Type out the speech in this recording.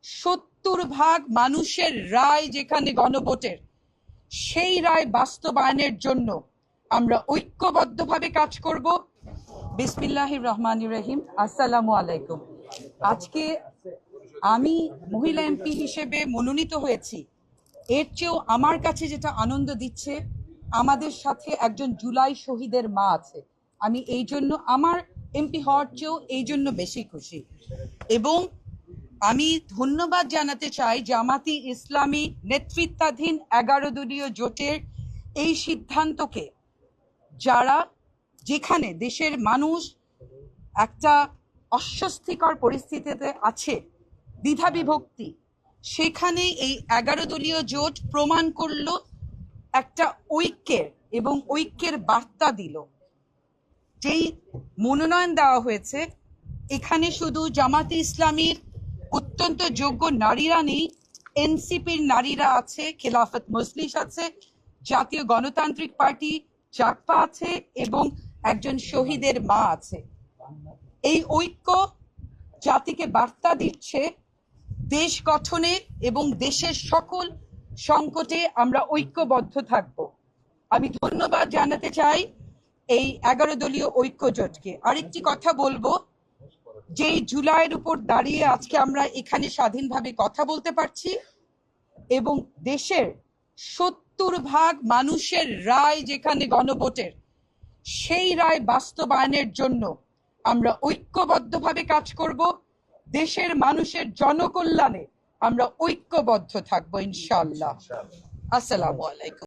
70% মানুষের রায় যেখানে গণভোটের, সেই রায় বাস্তবায়নের জন্য আমরা ঐক্যবদ্ধভাবে কাজ করব। বিসমিল্লাহির রহমানির রহিম। আসসালামু আলাইকুম। আজকে আমি মহিলা এমপি হিসেবে মনোনীত হয়েছি। এর চেয়েও আমার কাছে যেটা আনন্দ দিচ্ছে, আমাদের সাথে একজন জুলাই শহীদের মা আছে। আমি এই জন্য আমার এমপি হওয়ার চেয়েও এই জন্য বেশি খুশি। এবং আমি ধন্যবাদ জানাতে চাই জামাতি ইসলামী নেতৃত্বাধীন 11 দলীয় জোটের এই সিদ্ধান্তকে, যারা যেখানে দেশের মানুষ একটা অস্বস্তিকর পরিস্থিতিতে আছে, দ্বিধা বিভক্তি, সেখানে এই 11 দলীয় জোট প্রমাণ করলো একটা ঐক্যের এবং ঐক্যের বার্তা দিল। যেই মনোনয়ন দেওয়া হয়েছে, এখানে শুধু জামাতে ইসলামীর অত্যন্ত যোগ্য নারীরা নেই, এনসিপির নারীরা আছে, খেলাফত মজলিস আছে, জাতীয় গণতান্ত্রিক পার্টি জাগপা আছে এবং একজন শহীদের মা আছে। এই ঐক্য জাতিকে বার্তা দিচ্ছে দেশ গঠনে এবং দেশের সকল সংকটে আমরা ঐক্যবদ্ধ থাকব। আমি ধন্যবাদ জানাতে চাই এই 11 দলীয় ঐক্য জোটকে। আরেকটি কথা বলবো, যেই জুলাইয়ের উপর দাঁড়িয়ে আজকে আমরা এখানে স্বাধীনভাবে কথা বলতে পারছি এবং দেশের 70% মানুষের রায় যেখানে গণভোটের, সেই রায় বাস্তবায়নের জন্য আমরা ঐক্যবদ্ধভাবে কাজ করব। দেশের মানুষের জনকল্যাণে আমরা ঐক্যবদ্ধ থাকবো ইনশাআল্লাহ। আসসালামু আলাইকুম।